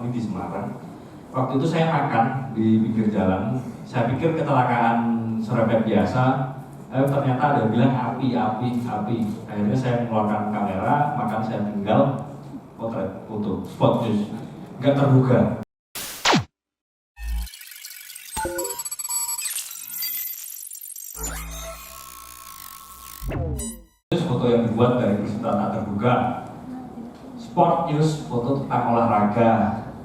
ini di Semarang. Waktu itu saya makan di pinggir jalan, saya pikir kecelakaan serempet biasa, ternyata ada bilang api. Akhirnya saya mengeluarkan kamera, makan saya tinggal potret foto, spot news, nggak terduga. Foto yang dibuat dari peristiwa tak terduga. Sport news, foto tentang olahraga.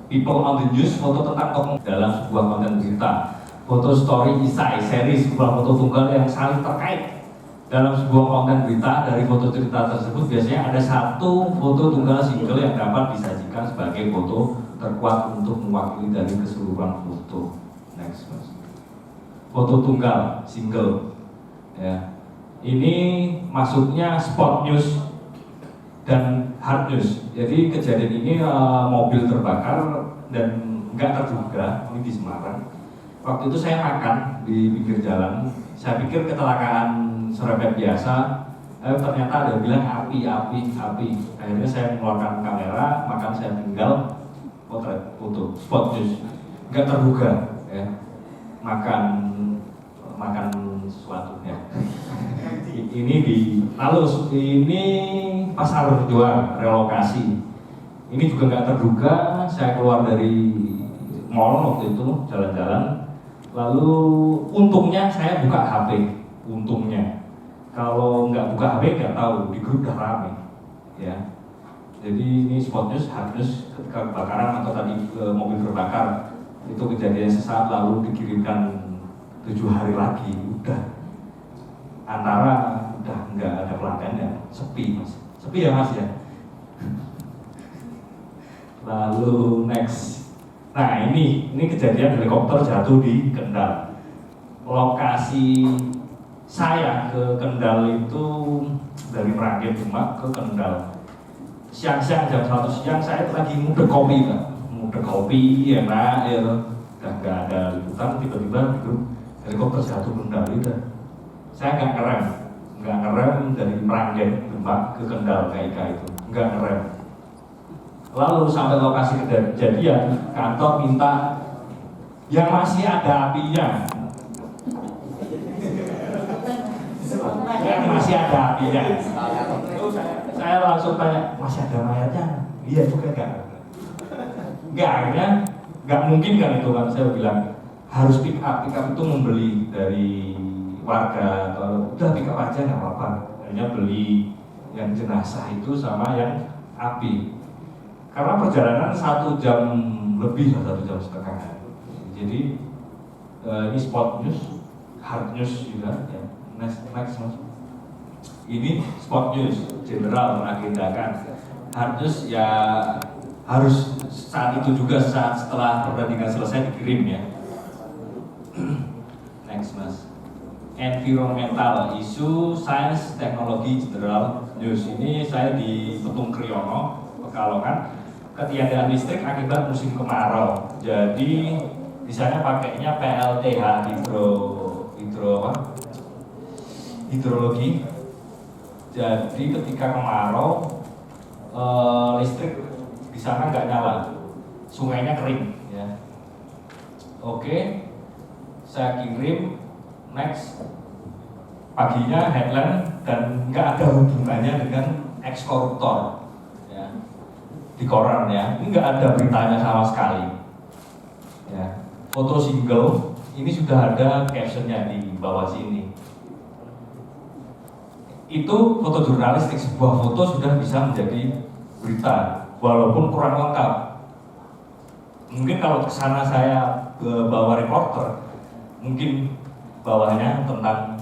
People on the news, foto tentang tokoh dalam sebuah konten berita. Foto story isai series, sebuah foto tunggal yang saling terkait. Dalam sebuah konten berita, dari foto cerita tersebut biasanya ada satu foto tunggal single yang dapat disajikan sebagai foto terkuat untuk mewakili dari keseluruhan foto. Next, mas. Foto tunggal single, ya. Ini masuknya spot news dan hard news. Jadi kejadian ini mobil terbakar dan nggak terduga, ini di Semarang. Waktu itu saya makan di pinggir jalan, saya pikir kecelakaan serempet biasa, ternyata ada bilang api. Akhirnya saya mengeluarkan kamera, makan saya tinggal potret foto, spot news, nggak terduga, ya. Makan sesuatu, ya. Ini pasar jual relokasi. Ini juga nggak terduga, saya keluar dari mall waktu itu jalan-jalan, lalu untungnya saya buka HP. Untungnya, kalau nggak buka HP nggak tahu di grup udah rame, ya. Jadi ini spot news, hard news ketika kebakaran atau tadi mobil terbakar, itu kejadian sesaat lalu dikirimkan 7 hari lagi, udah antara udah nggak ada pelanggannya, sepi mas, sepi ya mas ya. Lalu next, nah ini kejadian helikopter jatuh di Kendal. Lokasi saya ke Kendal itu dari Meranggen Demak ke Kendal. Siang-siang jam 1 siang saya lagi ngudek kopi, Pak. Ngudek kopi enak ya, udah nggak ada liputan, tiba-tiba helikopter jatuh Kendal itu. Saya nggak ngerem dari Meranggen Demak ke Kendal kayak itu, nggak ngerem. Lalu sampai lokasi kejadian, kantor minta yang masih ada apinya, yang masih ada apinya. Saya langsung tanya, masih ada mayatnya? Iya juga nggak, akhirnya nggak mungkin kan itu kan, saya bilang harus pick up itu membeli dari warga, atau udah pick up aja nggak apa-apa. Hanya beli yang jenazah itu sama yang api. Karena perjalanan 1 jam lebih lah, 1,5 jam. Jadi ini spot news, hard news juga. Ya. Next mas. Ini spot news, general mengagendakan. Hard news ya harus saat itu juga, saat setelah pertandingan selesai dikirim ya. Next mas. Environmental, isu, sains, teknologi, general news. Ini saya di Petung Kriyono, Pekalongan. Ketiadaan listrik akibat musim kemarau. Jadi di sana pakainya PLTH, hidrologi. Jadi ketika kemarau listrik di sana nggak nyala, sungainya kering. Ya. Oke, saya kirim. Next, paginya headline dan nggak ada hubungannya dengan eks-koruptor, ya. Di koran ya, ini nggak ada beritanya sama sekali. Ya. Foto single, ini sudah ada captionnya di bawah sini. Itu foto jurnalistik, sebuah foto sudah bisa menjadi berita, walaupun kurang lengkap. Mungkin kalau kesana saya bawa reporter, mungkin bawahnya tentang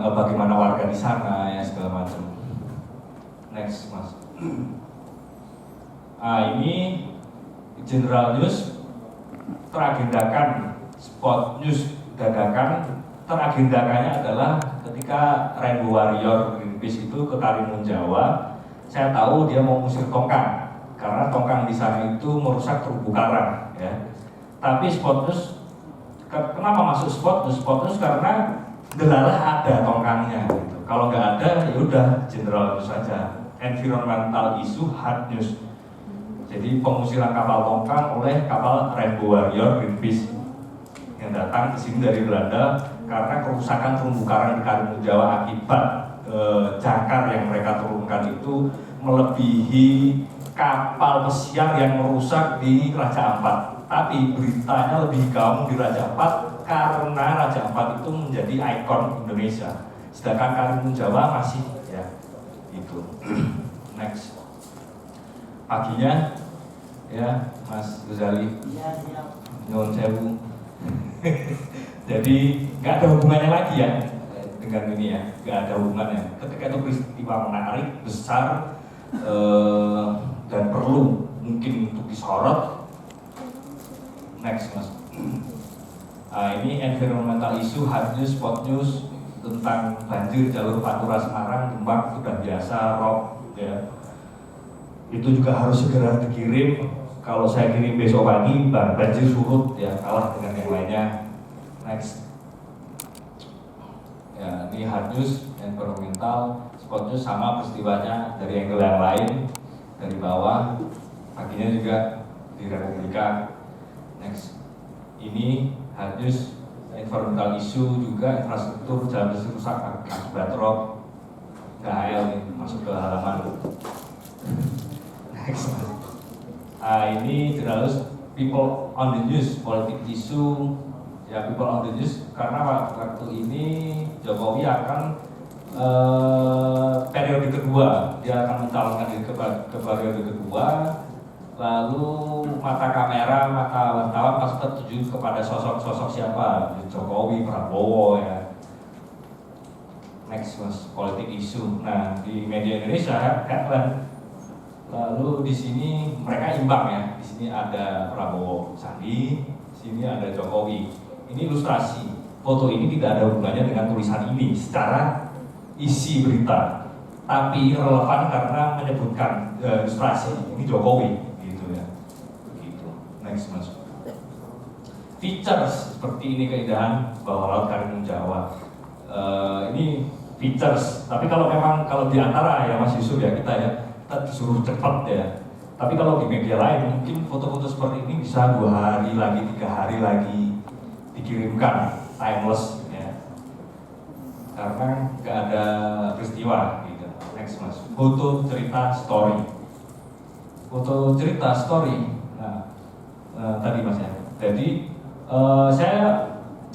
bagaimana warga di sana ya, segala macam. Next mas. Ini general news teragendakan, spot news dadakan. Teragendakannya adalah ketika Rainbow Warrior Greenpeace itu ke Karimun Jawa. Saya tahu dia mau musir tongkang karena tongkang di sana itu merusak terumbu karang ya. Tapi spot news, kenapa masuk spot news karena delalah ada tongkangnya gitu. Kalau nggak ada ya udah general news saja. Environmental issue, hard news. Jadi pengusiran kapal tongkang oleh kapal Rainbow Warrior Greenpeace yang datang ke sini dari Belanda karena kerusakan terumbu karang di Karimun Jawa akibat jangkar yang mereka turunkan itu melebihi kapal pesiar yang merusak di Raja Ampat. Tapi beritanya lebih gaung di Raja Ampat karena Raja Ampat itu menjadi ikon Indonesia. Sedangkan Karimun Jawa masih ya itu. Next. Paginya ya Mas Ghazali. Nyuwun sewu. Jadi nggak ada hubungannya lagi ya dengan ini ya, nggak ada hubungannya. Ketika itu peristiwa menarik, besar, dan perlu mungkin untuk disorot. Next Mas. Ini environmental issue, hard news, spot news tentang banjir jalur Pantura Semarang, Demak sudah biasa, rob ya. Itu juga harus segera dikirim. Kalau saya kirim besok pagi, banjir surut ya, kalah dengan yang lainnya. Next. Ya, ini hard news, environmental, spot news sama peristiwanya dari angle yang lain, dari bawah. Paginya juga di Republika. Next. Ini hard news, environmental issue juga, infrastruktur jalan besi rusak akibat rob. KHL nih, masuk ke halaman. Next. Ini jurnalis people on the news, politik isu ya, people on the news karena waktu ini Jokowi akan periode kedua, dia akan mencalonkan diri ke periode kedua, lalu mata kamera, mata wartawan pasti tertuju kepada sosok-sosok siapa, Jokowi, Prabowo ya. Next Mas, politik isu. Nah di media Indonesia headline. Lalu di sini mereka imbang ya. Di sini ada Prabowo Sandi, di sini ada Jokowi. Ini ilustrasi. Foto ini tidak ada hubungannya dengan tulisan ini secara isi berita, tapi relevan karena menyebutkan ilustrasi ini Jokowi, gitu ya. Gitu. Next Mas. Features seperti ini keindahan bawah laut Karimun Jawa. Ini features. Tapi kalau di antara ya Mas Yusuf ya kita disuruh cepat ya. Tapi kalau di media lain mungkin foto-foto seperti ini bisa 2 hari lagi, 3 hari lagi dikirimkan, timeless ya. Karena nggak ada peristiwa gitu. Next Mas. Foto cerita story. Foto cerita story. Nah, tadi Mas ya. Jadi saya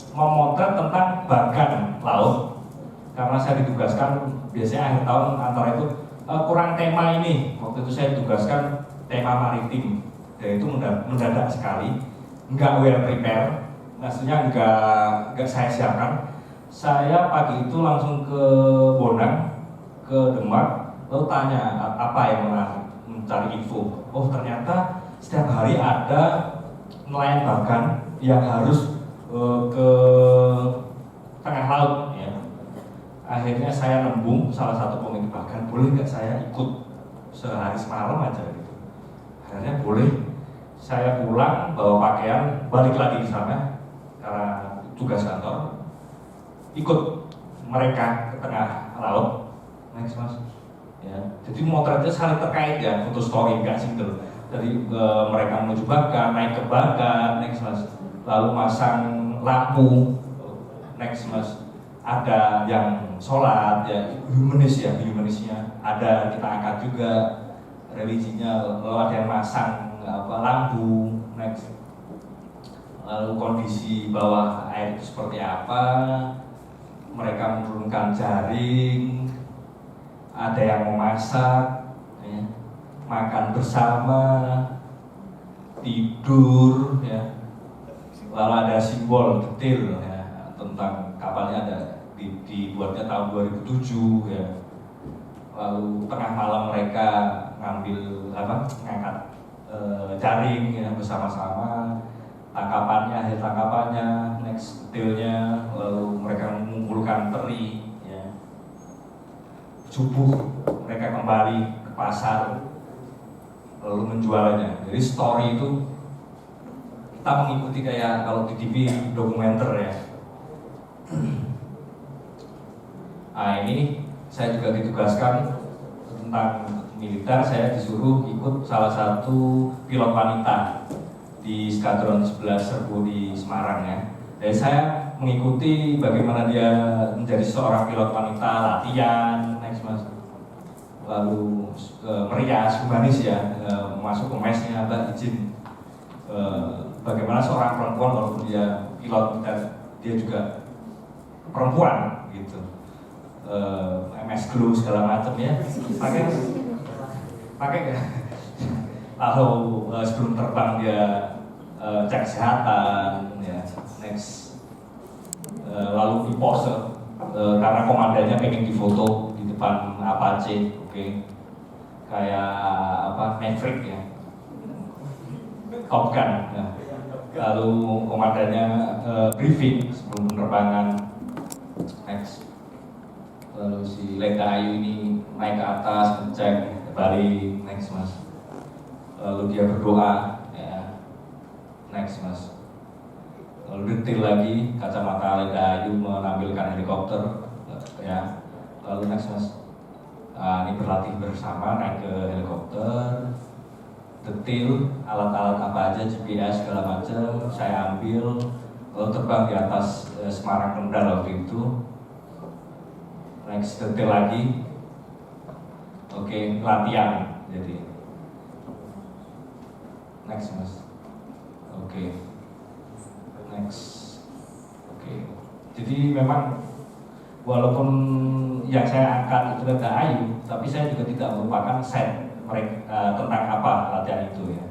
memotret tentang bagan laut karena saya ditugaskan biasanya akhir tahun antara itu kurang tema ini. Waktu itu saya ditugaskan tema maritim, dan itu mendadak sekali, nggak well prepare, maksudnya nggak saya siapkan. Saya pagi itu langsung ke Bonang, ke Demak, lalu tanya apa yang mencari info. Oh ternyata setiap hari ada nelayan bagan yang harus ke tengah laut ya. Akhirnya saya nembung salah satu pemilik bagan, boleh nggak saya ikut sehari semalam aja gitu. Akhirnya boleh. Saya pulang bawa pakaian, balik lagi di sana karena tugas kantor, ikut mereka ke tengah laut. Next Mas. Ya, jadi motretnya saling terkait ya, foto story nggak single. Jadi mereka menuju bagan, naik ke bagan, next Mas. Lalu masang lampu, next Mas. Ada yang sholat ya, humanisnya ada, kita angkat juga religinya. Lalu ada yang masang lampu, next. Lalu kondisi bawah air itu seperti apa, mereka menurunkan jaring, ada yang memasak ya, makan bersama, tidur ya. Lalu ada simbol detail ya tentang kapalnya, ada dibuatnya tahun 2007 ya. Lalu tengah malam mereka ngangkat jaring ya bersama-sama, hasil tangkapannya, next detailnya. Lalu mereka mengumpulkan teri ya. Subuh mereka kembali ke pasar lalu menjualnya. Jadi story itu kita mengikuti kayak kalau di TV dokumenter ya. Nah ini saya juga ditugaskan tentang militer, saya disuruh ikut salah satu pilot wanita di Skadron 11 Serbu di Semarang ya. Dan saya mengikuti bagaimana dia menjadi seorang pilot wanita, latihan, next mas, lalu merias, humanis ya, masuk ke mesnya, Mbak izin bagaimana seorang perempuan walaupun dia pilot dan dia juga perempuan gitu, MS glue segala macam ya, pakai nggak? Lalu sebelum terbang dia cek kesehatan ya, next lalu di pose karena komandannya pengen difoto di depan Apache, oke. Kayak apa, Maverick ya, Top Gun ya. Lalu komandannya briefing sebelum penerbangan, next. Lalu si Lenda Ayu ini naik ke atas ngecek balik, next mas. Lalu dia berdoa ya, next mas. Lalu detail lagi kacamata Lenda Ayu menampilkan helikopter ya. Lalu next mas, ini berlatih bersama naik ke helikopter, detail alat-alat apa aja, GPS segala macam saya ambil, lalu terbang di atas Semarang Kendal waktu itu. Next, detail lagi, oke, latihan jadi next mas, oke. Next, oke. Jadi memang walaupun yang saya angkat itu Lenda Ayu, tapi saya juga tidak merupakan set mereka tentang apa latihan itu ya.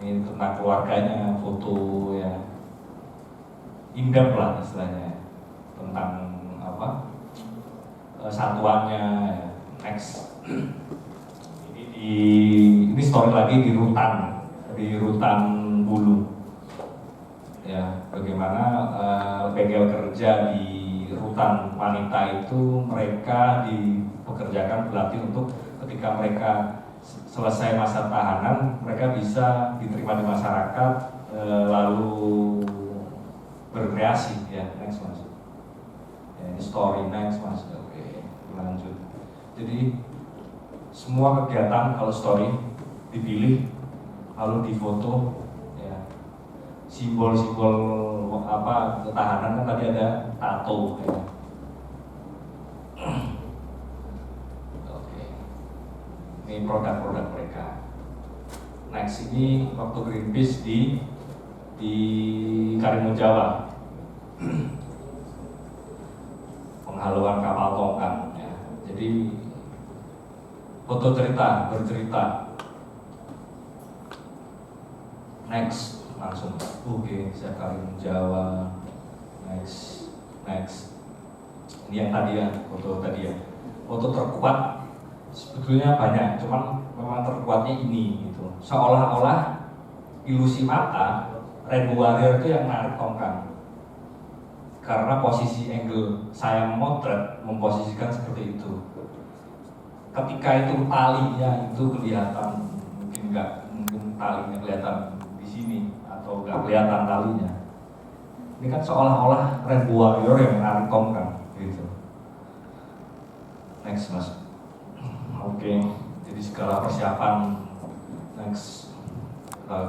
Ini tentang keluarganya, foto ya, indep lah istilahnya, tentang apa satuannya ya. Next, ini story lagi di rutan Bulu ya, bagaimana bengkel kerja di rutan wanita itu mereka dipekerjakan berlatih untuk ketika mereka selesai masa tahanan mereka bisa diterima di masyarakat, lalu berkreasi ya. Next mas ya, ini story, next mas, oke, lanjut. Jadi semua kegiatan kalau story dipilih lalu difoto ya, simbol-simbol apa ketahanan kan tadi ada tato ya. Oke. Ini produk-produk mereka. Next, ini waktu Greenpeace di Karimun Jawa. Penghaluan kapal tongkang ya. Jadi foto cerita, bercerita. Next, langsung oke, saya Karimun Jawa. Next. Ini yang tadi ya, foto tadi ya. Foto terkuat sebetulnya banyak, cuman memang terkuatnya ini gitu. Seolah-olah ilusi mata Rainbow Warrior itu yang narik tongkang. Karena posisi angle saya memotret memposisikan seperti itu. Ketika itu talinya itu kelihatan, mungkin talinya kelihatan di sini atau nggak kelihatan talinya. Ini kan seolah-olah Rainbow Warrior yang menarik tongkang gitu. Next mas. Oke, jadi segala persiapan. Next,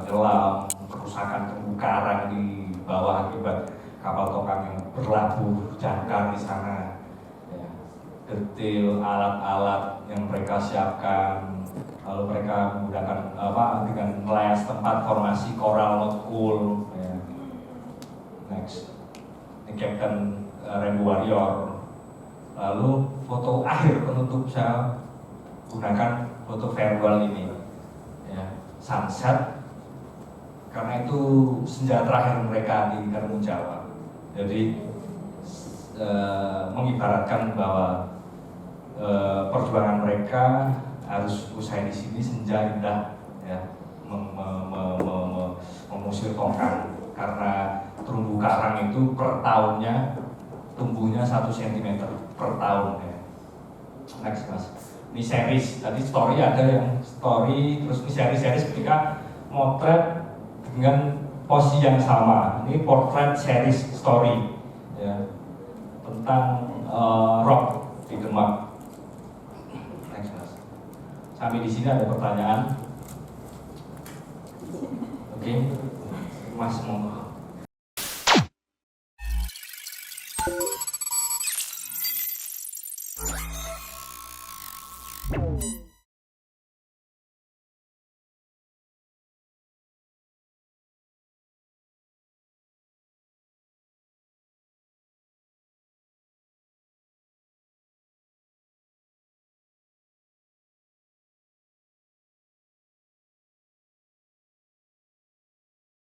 gelam, kerusakan terumbu karang di bawah akibat kapal tongkang yang berlabuh jangkar di sana. Ya. Detail alat-alat yang mereka siapkan, lalu mereka menggunakan dengan melayas tempat formasi coral not cool. Ya. Next, ini Captain Rainbow Warrior. Lalu foto akhir penutup saya gunakan foto farewell ini ya, sunset, karena itu senja terakhir mereka di Karimun Jawa. Jadi mengibaratkan bahwa perjuangan mereka harus usai di sini, senja indah ya, mengusir tongkang karena terumbu karang itu per tahunnya tumbuhnya 1 cm per tahun ya. Next mas, ini series, tadi story ada yang story, terus ini series ketika motret dengan posisi yang sama. Ini portrait series story ya, tentang rock di Demak. Kami di sini ada pertanyaan. Oke, Mas monggo.